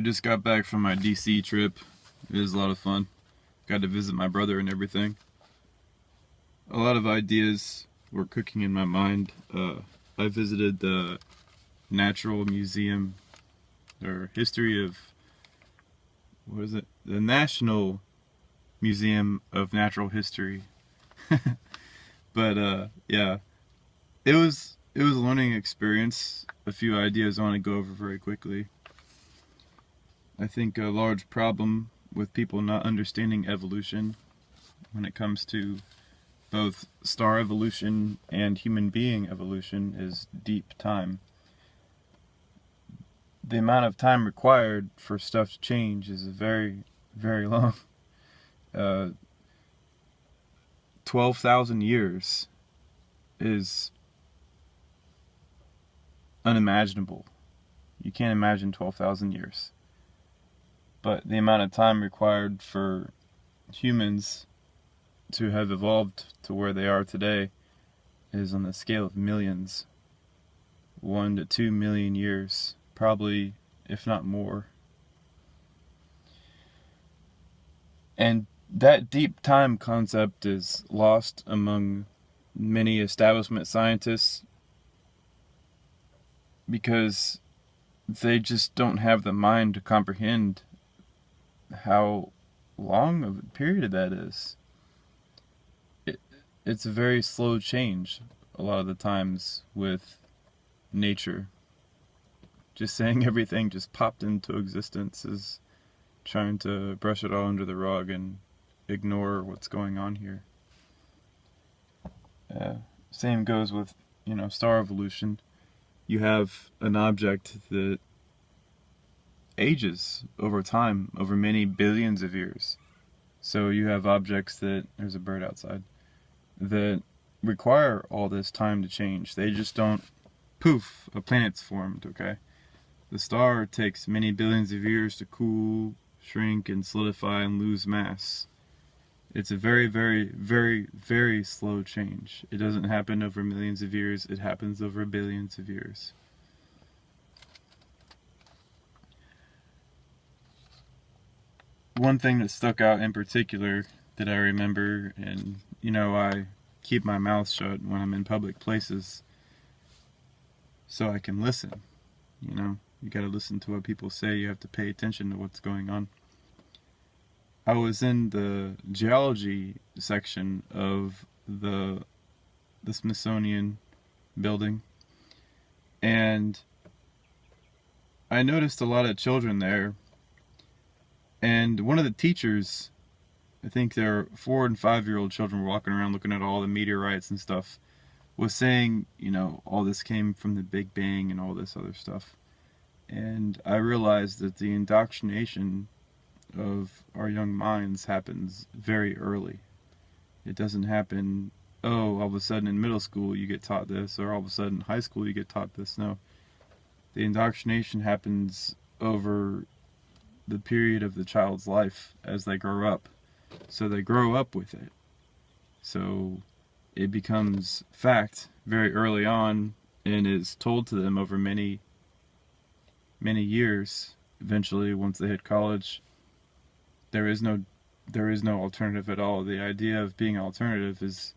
just got back from my DC trip. It was a lot of fun. Got to visit my brother and everything. A lot of ideas were cooking in my mind. I visited the Natural Museum, or History of, what is it? The National Museum of Natural History. But yeah, it was a learning experience. A few ideas I want to go over very quickly. I think a large problem with people not understanding evolution when it comes to both star evolution and human being evolution is deep time. The amount of time required for stuff to change is very, very long. 12,000 years is unimaginable. You can't imagine 12,000 years. But the amount of time required for humans to have evolved to where they are today is on the scale of millions. 1 to 2 million years, probably, if not more. And that deep time concept is lost among many establishment scientists because they just don't have the mind to comprehend how long of a period that is. It's a very slow change a lot of the times with nature. Just saying everything just popped into existence is trying to brush it all under the rug and ignore what's going on here. Same goes with, star evolution. You have an object that ages over time, over many billions of years. So you have objects that, there's a bird outside, that require all this time to change. They just don't, poof, a planet's formed, okay? The star takes many billions of years to cool, shrink, and solidify and lose mass. It's a very, very, very, very slow change. It doesn't happen over millions of years, it happens over billions of years. One thing that stuck out in particular that I remember, and I keep my mouth shut when I'm in public places so I can listen. You gotta listen to what people say, you have to pay attention to what's going on. I was in the geology section of the Smithsonian building, and I noticed a lot of children there. And one of the teachers, I think their 4 and 5-year-old children were walking around looking at all the meteorites and stuff, was saying, all this came from the Big Bang and all this other stuff. And I realized that the indoctrination of our young minds happens very early. It doesn't happen, all of a sudden in middle school you get taught this, or all of a sudden in high school you get taught this. No. The indoctrination happens over the period of the child's life as they grow up. So they grow up with it. So it becomes fact very early on and is told to them over many, many years. Eventually, once they hit college, there is no alternative at all. The idea of being alternative is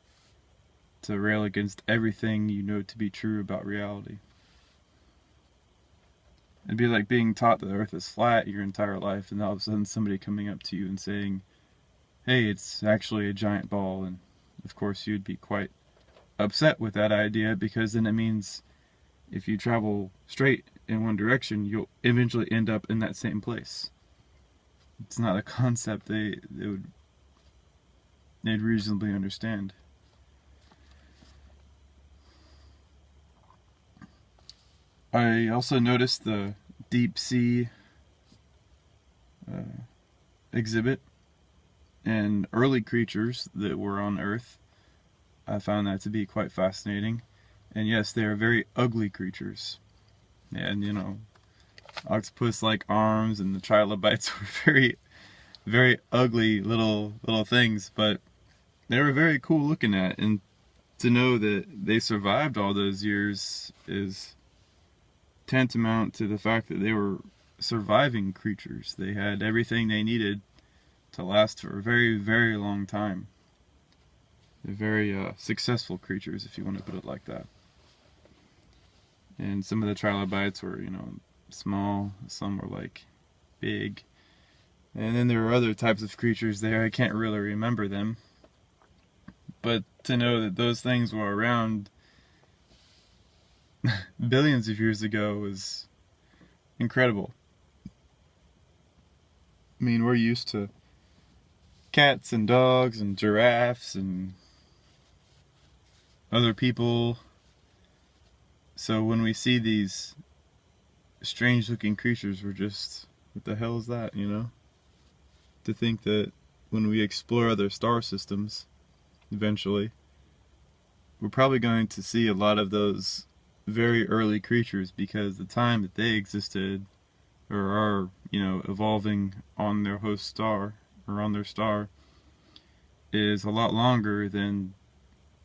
to rail against everything you know to be true about reality. It'd be like being taught that the earth is flat your entire life, and all of a sudden somebody coming up to you and saying, hey, it's actually a giant ball. And of course you'd be quite upset with that idea, because then it means if you travel straight in one direction, you'll eventually end up in that same place. It's not a concept they'd reasonably understand. I also noticed the deep sea exhibit and early creatures that were on Earth. I found that to be quite fascinating. And yes, they are very ugly creatures. And octopus-like arms, and the trilobites were very, very ugly little things, but they were very cool looking at. And to know that they survived all those years is tantamount to the fact that they were surviving creatures. They had everything they needed to last for a very, very long time. They're very successful creatures, if you want to put it like that. And some of the trilobites were, small. Some were like big. And then there were other types of creatures there. I can't really remember them. But to know that those things were around billions of years ago was incredible. I mean, we're used to cats and dogs and giraffes and other people. So when we see these strange looking creatures, we're just, what the hell is that, To think that when we explore other star systems, eventually, we're probably going to see a lot of those very early creatures, because the time that they existed or are, evolving on their host star or on their star is a lot longer than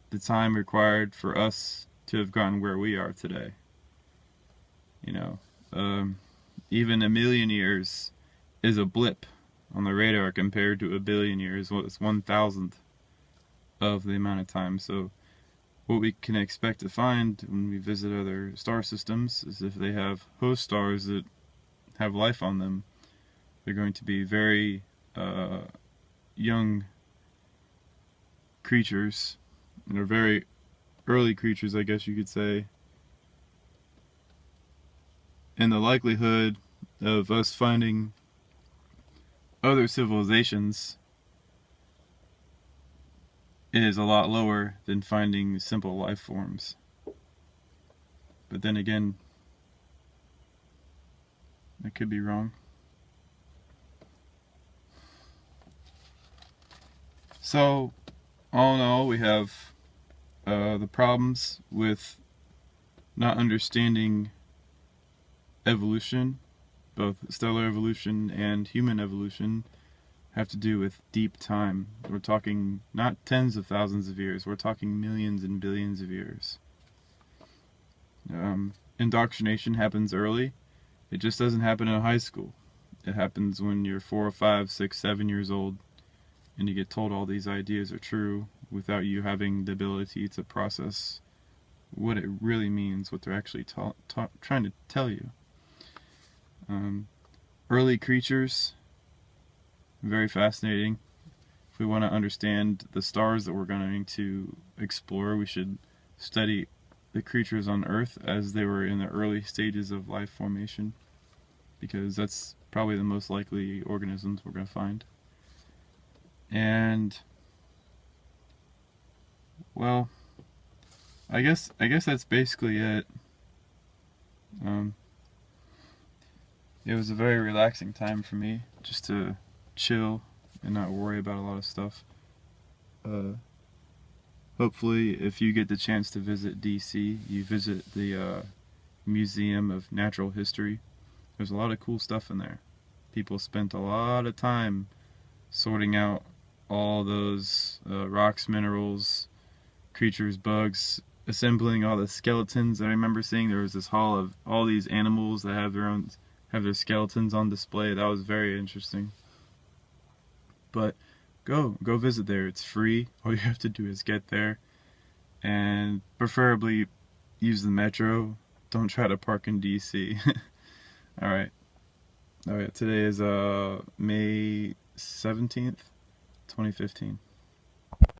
the time required for us to have gotten where we are today. Even a million years is a blip on the radar compared to a billion years. Well, it's 1,000th of the amount of time. So what we can expect to find when we visit other star systems is if they have host stars that have life on them, they're going to be very young creatures, and are very early creatures, I guess you could say. And the likelihood of us finding other civilizations is a lot lower than finding simple life forms. But then again, I could be wrong. So, all in all, we have the problems with not understanding evolution, both stellar evolution and human evolution, have to do with deep time. We're talking not tens of thousands of years, we're talking millions and billions of years. Indoctrination happens early. It just doesn't happen in high school. It happens when you're 4, 5, 6, 7 years old, and you get told all these ideas are true without you having the ability to process what it really means, what they're actually trying to tell you. Early creatures, very fascinating. If we want to understand the stars that we're going to explore, we should study the creatures on Earth as they were in the early stages of life formation, because that's probably the most likely organisms we're going to find. And, well, I guess that's basically it. It was a very relaxing time for me, just to chill and not worry about a lot of stuff. Hopefully, if you get the chance to visit DC, you visit the Museum of Natural History. There's a lot of cool stuff in there. People spent a lot of time sorting out all those rocks, minerals, creatures, bugs, assembling all the skeletons. I remember seeing there was this hall of all these animals that have their skeletons on display. That was very interesting. But go visit there. It's free. All you have to do is get there, and preferably use the metro. Don't try to park in DC. Alright. Today is May 17th, 2015.